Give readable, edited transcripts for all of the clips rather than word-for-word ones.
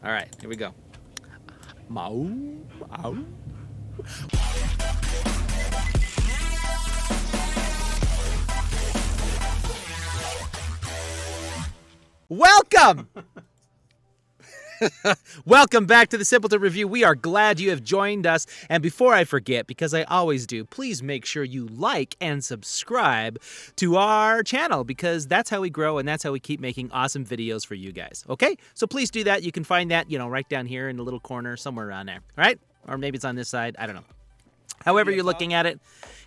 All right, here we go. Mau, mau. Welcome! Welcome back to the Simpleton Review. We are glad you have joined us. And before I forget, because I always do, please make sure you like and subscribe to our channel because that's how we grow and that's how we keep making awesome videos for you guys. Okay? So please do that. You can find that, right down here in the little corner, somewhere around there. All right? Or maybe it's on this side. I don't know. However you're looking at it,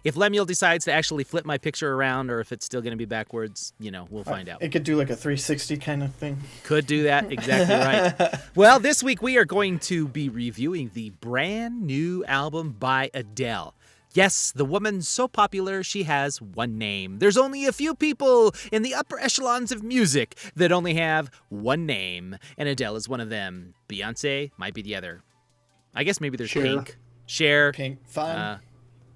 if Lemuel decides to actually flip my picture around or if it's still going to be backwards, we'll find out. It could do like a 360 kind of thing. Could do that. Exactly right. Well, this week we are going to be reviewing the brand new album by Adele. Yes, the woman so popular she has one name. There's only a few people in the upper echelons of music that only have one name, and Adele is one of them. Beyonce might be the other. I guess maybe there's Pink. Cher. Pink. Fun.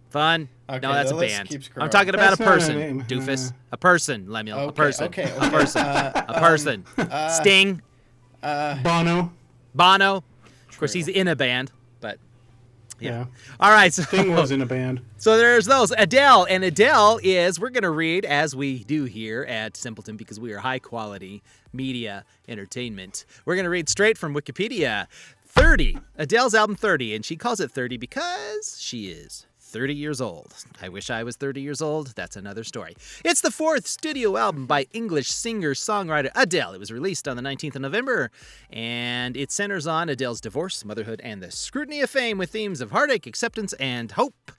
Fun. Okay, no, that's the a list band. keeps I'm growing. talking about That's a not a person, name. doofus. A person, Lemuel. A person. Okay. A person. A person. Sting. Bono. Bono. Of course, he's in a band, but Yeah. all right. So, Sting was in a band. so there's those. Adele. And Adele is, we're going to read, as we do here at Simpleton, because we are high quality media entertainment. We're going to read straight from Wikipedia. 30. Adele's album 30. And she calls it 30 because she is 30 years old. I wish I was 30 years old. That's another story. It's the fourth studio album by English singer-songwriter Adele. It was released on the 19th of November, and it centers on Adele's divorce, motherhood, and the scrutiny of fame with themes of heartache, acceptance, and hope.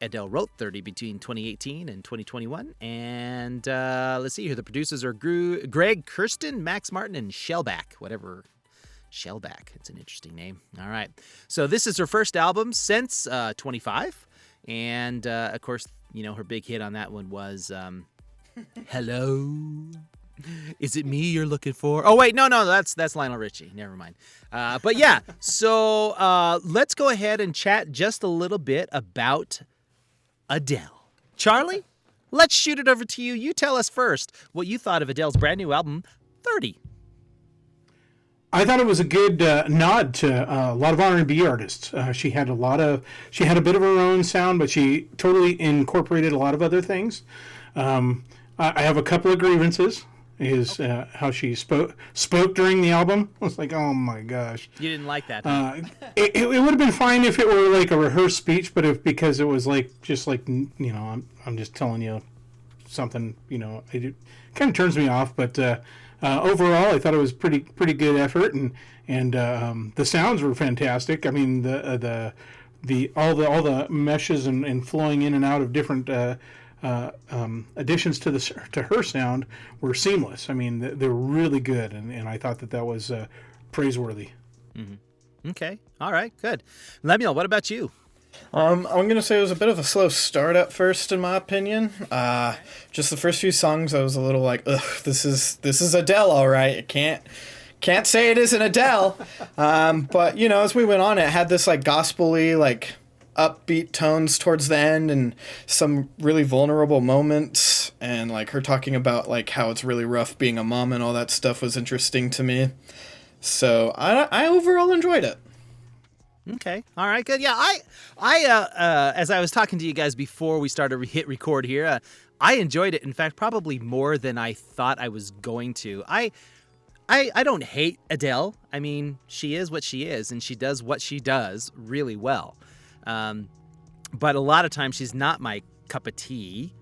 Adele wrote 30 between 2018 and 2021, and let's see here. The producers are Greg Kirsten, Max Martin, and Shellback, whatever. Shellback. It's an interesting name. All right. So this is her first album since 25. And, of course, her big hit on that one was Hello. Is it me you're looking for? Oh, wait. No, that's Lionel Richie. Never mind. But, yeah. So let's go ahead and chat just a little bit about Adele. Charlie, let's shoot it over to you. You tell us first what you thought of Adele's brand new album, 30. I thought it was a good nod to a lot of R&B artists. She had a bit of her own sound, but she totally incorporated a lot of other things. I have a couple of grievances. Is how she spoke during the album. I was like, oh my gosh. You didn't like that. Huh? It would have been fine if it were like a rehearsed speech, but because it was I'm just telling you something. It kind of turns me off, but. Overall, I thought it was pretty good effort, and the sounds were fantastic. I mean, all the meshes and flowing in and out of different additions to her sound were seamless. I mean, they were really good, and I thought that was praiseworthy. Mm-hmm. Okay, all right, good. Lemuel, what about you? I'm gonna say it was a bit of a slow start at first, in my opinion. Just the first few songs, I was a little like, ugh, this is Adele, all right. I can't say it isn't Adele. But as we went on, it had this like gospel-y, like upbeat tones towards the end, and some really vulnerable moments, and like her talking about like how it's really rough being a mom and all that stuff was interesting to me. So I overall enjoyed it. Okay. All right. Good. Yeah. I as I was talking to you guys before we started hit record here, I enjoyed it. In fact, probably more than I thought I was going to. I don't hate Adele. I mean, she is what she is, and she does what she does really well. But a lot of times she's not my cup of tea,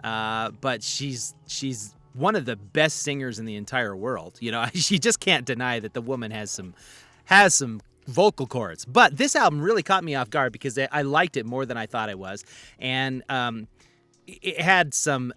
But she's one of the best singers in the entire world. She just can't deny that the woman has some vocal cords. But this album really caught me off guard because I liked it more than I thought I was. And it had some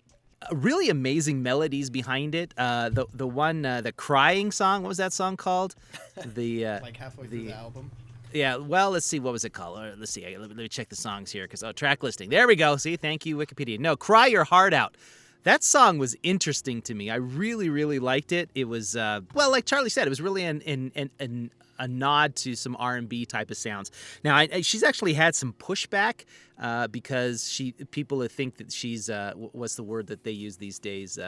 really amazing melodies behind it. The one, the crying song, what was that song called? Like halfway through the album. Yeah, well, let's see. What was it called? Let's see. Let me check the songs here. Track listing. There we go. See, thank you, Wikipedia. No, Cry Your Heart Out. That song was interesting to me. I really, really liked it. It was, like Charlie said, it was really a nod to some R&B type of sounds. Now, she's actually had some pushback because people think that she's what's the word that they use these days?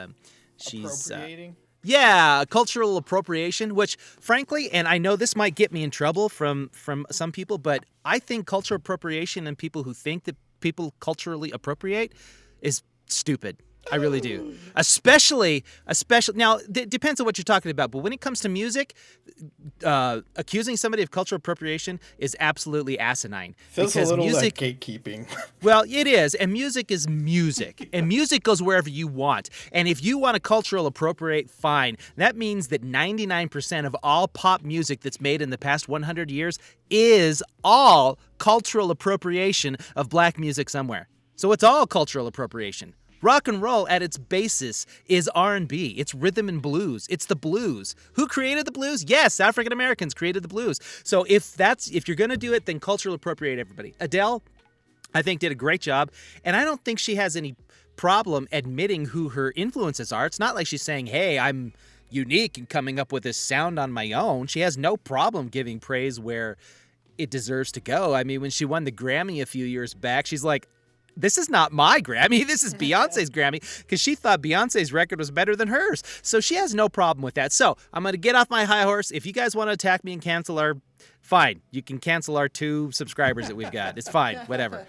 She's appropriating. Yeah, cultural appropriation, which frankly, and I know this might get me in trouble from some people, but I think cultural appropriation and people who think that people culturally appropriate is stupid. I really do. Especially now, it depends on what you're talking about, but when it comes to music, accusing somebody of cultural appropriation is absolutely asinine. Feels because a little music, like gatekeeping. well, it is, and music is music, and music goes wherever you want. And if you want to cultural appropriate, fine. That means that 99% of all pop music that's made in the past 100 years is all cultural appropriation of black music somewhere. So it's all cultural appropriation. Rock and roll at its basis is R&B. It's rhythm and blues. It's the blues. Who created the blues? Yes, African Americans created the blues. So if you're going to do it, then cultural appropriate everybody. Adele, I think, did a great job, and I don't think she has any problem admitting who her influences are. It's not like she's saying, "Hey, I'm unique and coming up with this sound on my own." She has no problem giving praise where it deserves to go. I mean, when she won the Grammy a few years back, she's like, "This is not my Grammy. This is Beyonce's Grammy," because she thought Beyonce's record was better than hers. So she has no problem with that. So I'm going to get off my high horse. If you guys want to attack me and cancel our, fine. You can cancel our 2 subscribers that we've got. It's fine. Whatever.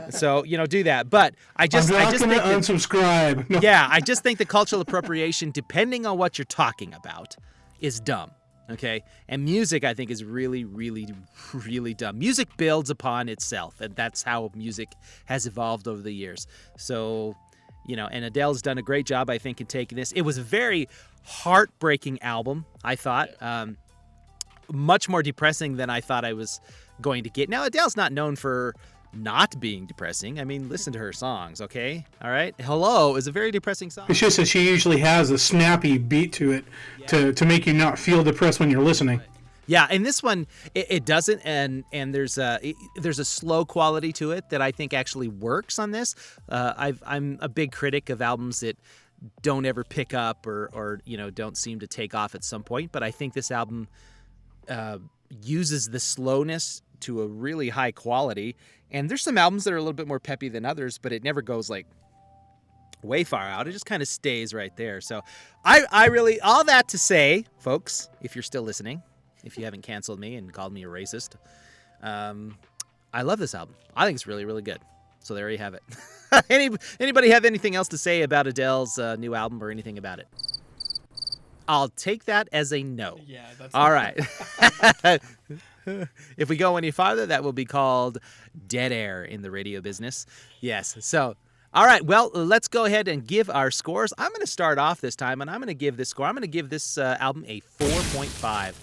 So, do that. But I just I'm not think going to unsubscribe. No. yeah, I just think the cultural appropriation, depending on what you're talking about, is dumb. Okay? And music, I think, is really, really, really dumb. Music builds upon itself, and that's how music has evolved over the years. So, and Adele's done a great job, I think, in taking this. It was a very heartbreaking album, I thought. Much more depressing than I thought I was going to get. Now, Adele's not known for not being depressing. I mean, listen to her songs, okay? All right? Hello is a very depressing song. It's just that she usually has a snappy beat to it to make you not feel depressed when you're listening. Yeah, and this one, it doesn't, and there's a slow quality to it that I think actually works on this. I'm a big critic of albums that don't ever pick up or don't seem to take off at some point, but I think this album uses the slowness to a really high quality. And there's some albums that are a little bit more peppy than others, but it never goes like way far out. It just kind of stays right there. So I really, all that to say, folks, if you're still listening, if you haven't canceled me and called me a racist, I love this album. I think it's really, really good. So there you have it. Anybody have anything else to say about Adele's new album or anything about it? I'll take that as a no. Yeah, that's all right. If we go any farther, that will be called dead air in the radio business. Yes. So, all right. Well, let's go ahead and give our scores. I'm going to start off this time, and I'm going to give this score. I'm going to give this album a 4.5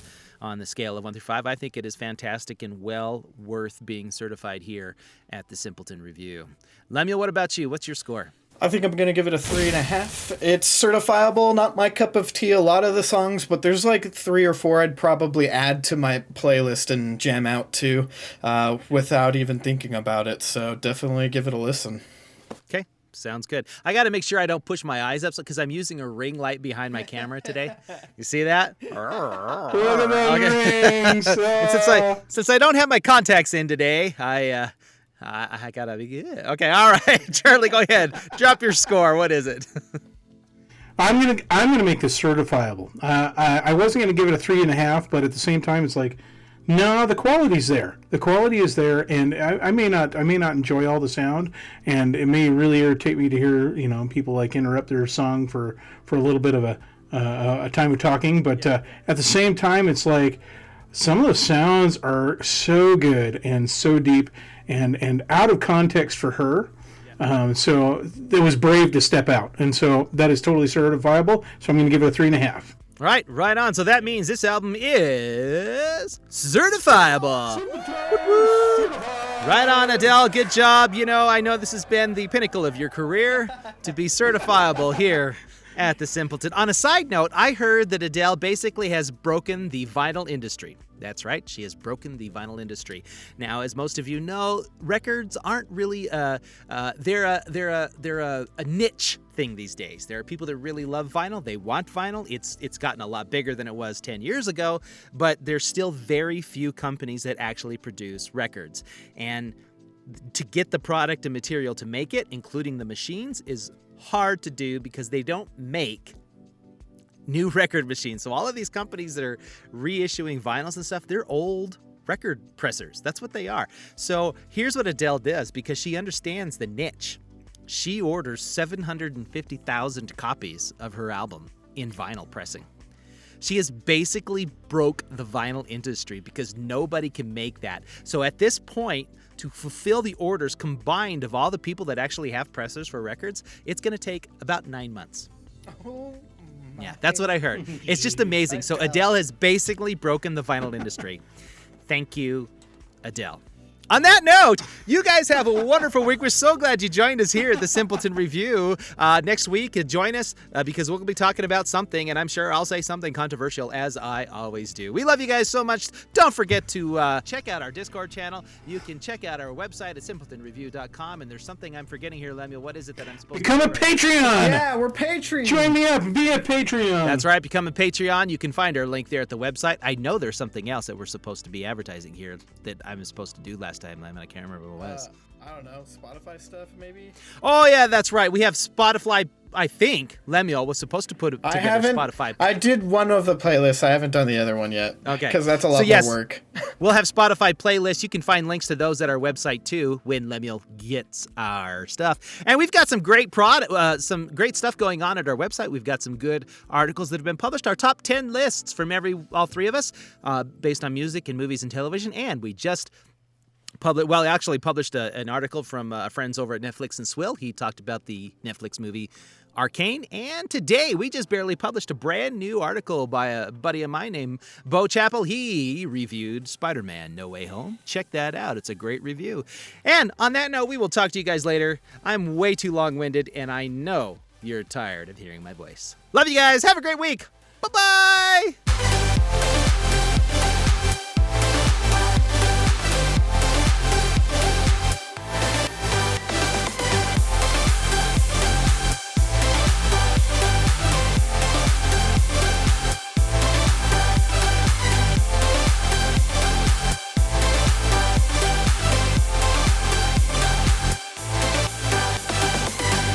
on the scale of 1 through 5. I think it is fantastic and well worth being certified here at the Simpleton Review. Lemuel, what about you? What's your score? I think I'm going to give it a 3.5. It's certifiable, not my cup of tea, a lot of the songs, but there's like 3 or 4 I'd probably add to my playlist and jam out to without even thinking about it. So definitely give it a listen. Okay, sounds good. I got to make sure I don't push my eyes up because I'm using a ring light behind my camera today. You see that? Look at those rings. Since I don't have my contacts in today, I gotta be good. Okay, all right, Charlie, go ahead. Drop your score. What is it? I'm gonna make this certifiable. I wasn't gonna give it a 3.5, but at the same time, it's like, no, the quality's there. The quality is there, and I may not enjoy all the sound, and it may really irritate me to hear people like interrupt their song for a little bit of a time of talking. But at the same time, it's like some of the sounds are so good and so deep. And out of context for her, so it was brave to step out, and so that is totally certifiable. So I'm going to give it a 3.5. Right on. So that means this album is certifiable. Right on, Adele. Good job. I know this has been the pinnacle of your career to be certifiable here at the Simpleton. On a side note, I heard that Adele basically has broken the vinyl industry. That's right, she has broken the vinyl industry. Now, as most of you know, records aren't really they're a niche thing these days. There are people that really love vinyl. They want vinyl. It's gotten a lot bigger than it was 10 years ago, but there's still very few companies that actually produce records. And to get the product and material to make it, including the machines, is hard to do because they don't make new record machines. So all of these companies that are reissuing vinyls and stuff, they're old record pressers. That's what they are. So here's what Adele does, because she understands the niche. She orders 750,000 copies of her album in vinyl pressing. She has basically broke the vinyl industry because nobody can make that. So at this point, to fulfill the orders combined of all the people that actually have pressers for records, it's going to take about 9 months. Oh, yeah, that's what I heard. It's just amazing. So Adele has basically broken the vinyl industry. Thank you, Adele. On that note, you guys have a wonderful week. We're so glad you joined us here at the Simpleton Review. Next week, join us because we'll be talking about something, and I'm sure I'll say something controversial, as I always do. We love you guys so much. Don't forget to check out our Discord channel. You can check out our website at simpletonreview.com, and there's something I'm forgetting here, Lemuel. What is it that I'm supposed Become to a Patreon! Yeah, we're Patreon. Join me up and be a Patreon. That's right. Become a Patreon. You can find our link there at the website. I know there's something else that we're supposed to be advertising here that I was supposed to do last time. I can't remember what it was. I don't know, Spotify stuff maybe? Oh, yeah, that's right. We have Spotify. I think Lemuel was supposed to put together Spotify. I did one of the playlists. I haven't done the other one yet. Okay. Because that's a lot more work. We'll have Spotify playlists. You can find links to those at our website, too, when Lemuel gets our stuff. And we've got some great some great stuff going on at our website. We've got some good articles that have been published. Our top 10 lists from all three of us based on music and movies and television. And we just published an article from friends over at Netflix and Swill. He talked about the Netflix movie Arcane. And today, we just barely published a brand new article by a buddy of mine named Bo Chappell. He reviewed Spider-Man No Way Home. Check that out. It's a great review. And on that note, we will talk to you guys later. I'm way too long-winded, and I know you're tired of hearing my voice. Love you guys. Have a great week. Bye-bye.